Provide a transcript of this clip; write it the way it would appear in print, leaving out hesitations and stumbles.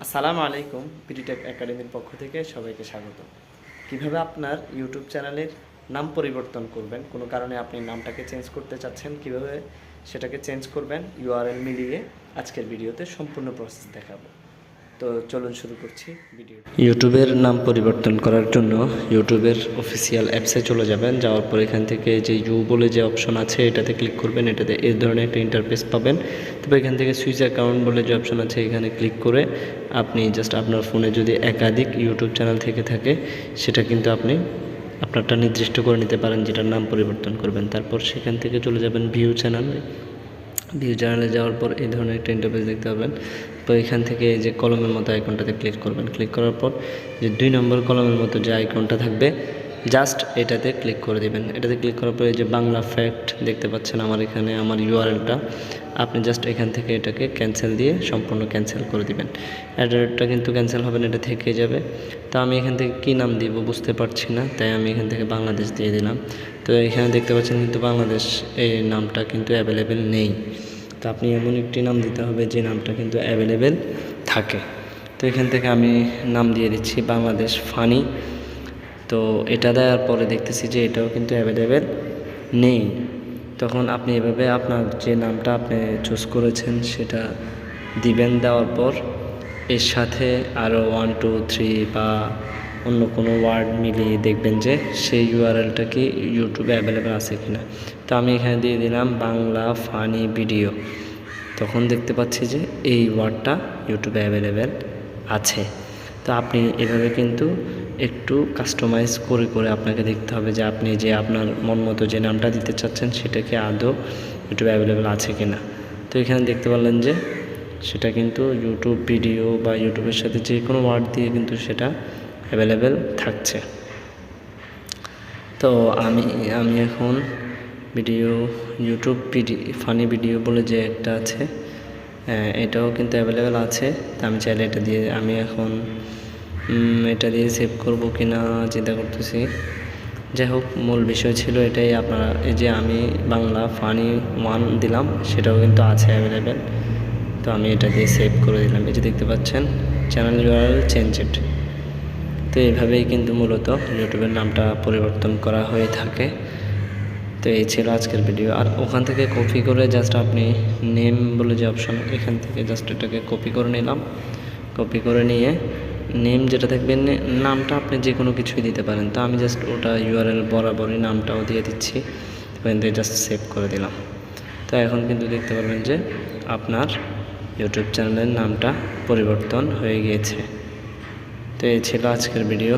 আসসালামু আলাইকুম। বিডিটেক একাডেমির পক্ষ থেকে সবাইকে স্বাগত। কিভাবে আপনার ইউটিউব চ্যানেলের নাম পরিবর্তন করবেন, কোনো কারণে আপনি নামটাকে চেঞ্জ করতে চাচ্ছেন, কিভাবে সেটাকে চেঞ্জ করবেন ইউআরএল মিলিয়ে আজকের ভিডিওতে সম্পূর্ণ প্রসেস দেখাবো। তো চলুন শুরু করছি ভিডিও। ইউটিউবের নাম পরিবর্তন করার জন্য ইউটিউবের অফিসিয়াল অ্যাপসে চলে যাবেন। যাওয়ার পর এখান থেকে যে ইউ বলে যে অপশন আছে এটাতে ক্লিক করবেন। এটাতে এই ধরনের একটা ইন্টারফেস পাবেন। তারপর এখান থেকে সুইচ অ্যাকাউন্ট বলে যে অপশন আছে এখানে ক্লিক করে আপনি জাস্ট আপনার ফোনে যদি একাধিক ইউটিউব চ্যানেল থেকে থাকে সেটা কিন্তু আপনি আপনারটা নির্দিষ্ট করে নিতে পারেন যেটার নাম পরিবর্তন করবেন। তারপর সেখান থেকে চলে যাবেন ভিউ চ্যানেলে। ভিউ চ্যানেলে যাওয়ার পর এই ধরনের একটা ইন্টারফেস দেখতে পাবেন। তো এখান থেকে এই যে কলমের মতো আইকনটাতে ক্লিক করবেন। ক্লিক করার পর যে 2 নম্বর কলমের মতো যে আইকনটা থাকবে জাস্ট এটাতে ক্লিক করে দিবেন। এটাতে ক্লিক করার পর এই যে বাংলা ফ্যাক্ট দেখতে পাচ্ছেন আমার এখানে আমার ইউআরএলটা, আপনি জাস্ট এখান থেকে এটাকে ক্যান্সেল দিয়ে সম্পূর্ণ ক্যান্সেল করে দিবেন। অ্যাড্রেসটা কিন্তু ক্যান্সেল হবে না, এটা থেকে যাবে। তো আমি এখান থেকে কী নাম দিব বুঝতে পারছি না, তাই আমি এখান থেকে বাংলাদেশ দিয়ে দিলাম। তো এখানে দেখতে পাচ্ছেন কিন্তু বাংলাদেশ এই নামটা কিন্তু অ্যাভেলেবেল নেই। তো আপনি এমন একটি নাম দিতে হবে যে নামটা কিন্তু অ্যাভেলেবেল থাকে। তো এখান থেকে আমি নাম দিয়ে দিচ্ছি বাংলাদেশ ফানি। তো এটা দেওয়ার পরে দেখতেছি যে এটাও কিন্তু অ্যাভেলেবেল নেই। তখন আপনি এভাবে আপনার যে নামটা আপনি চুজ করেছেন সেটা দিবেন। দেওয়ার পর এর সাথে আরও 1 2 3 বা অন্য কোনো ওয়ার্ড মিলিয়ে দেখবেন যে সেই ইউআরএলটা কি ইউটিউবে অ্যাভেলেবেল আছে কিনা। তো আমি এখানে দিয়ে দিলাম বাংলা ফানি ভিডিও। তখন দেখতে পাচ্ছি যে এই ওয়ার্ডটা ইউটিউবে অ্যাভেলেবেল আছে। তো আপনি এভাবে কিন্তু একটু কাস্টমাইজ করে করে আপনাকে দেখতে হবে যে আপনি যে আপনার মন মতো যে নামটা দিতে চাচ্ছেন সেটা কি আদৌ ইউটিউবে অ্যাভেলেবেল আছে কিনা। তো এখানে দেখতে পারলেন যে সেটা কিন্তু ইউটিউব ভিডিও বা ইউটিউবের সাথে যে কোনো ওয়ার্ড দিয়ে কিন্তু সেটা অ্যাভেলেবেল থাকছে। তো আমি এখন ভিডিও ইউটিউব ফানি ভিডিও বলে যে একটা আছে এটাও কিন্তু অ্যাভেলেবেল আছে। তো আমি চাইলে এটা দিয়ে আমি এখন এটা দিয়ে সেভ করব কি না চিন্তা করতেছি। যাই হোক, মূল বিষয় ছিল এটাই। আপনারা এই যে আমি বাংলা ফানি 1 দিলাম সেটাও কিন্তু আছে অ্যাভেলেবেল। তো আমি এটা দিয়ে সেভ করে দিলাম। এই যে দেখতে পাচ্ছেন চ্যানেল ইউআরএল চেঞ্জড। তো এইভাবেই কিন্তু মূলত ইউটিউবের নামটা পরিবর্তন করা হয়ে থাকে। তো এই ছিল আজকের ভিডিও। আর ওখান থেকে কপি করে জাস্ট আপনি নেম বলে যে অপশন এখান থেকে জাস্ট এটাকে কপি করে নিলাম। কপি করে নিয়ে নেম যেটা থাকবে নামটা আপনি যে কোনো কিছুই দিতে পারেন। তো আমি জাস্ট ওটা ইউআরএল বরাবরই নামটাও দিয়ে দিচ্ছি। এখান থেকে জাস্ট সেভ করে দিলাম। তো এখন কিন্তু দেখতে পারবেন যে আপনার ইউটিউব চ্যানেলের নামটা পরিবর্তন হয়ে গিয়েছে। তো এই ছিল আজকের ভিডিও।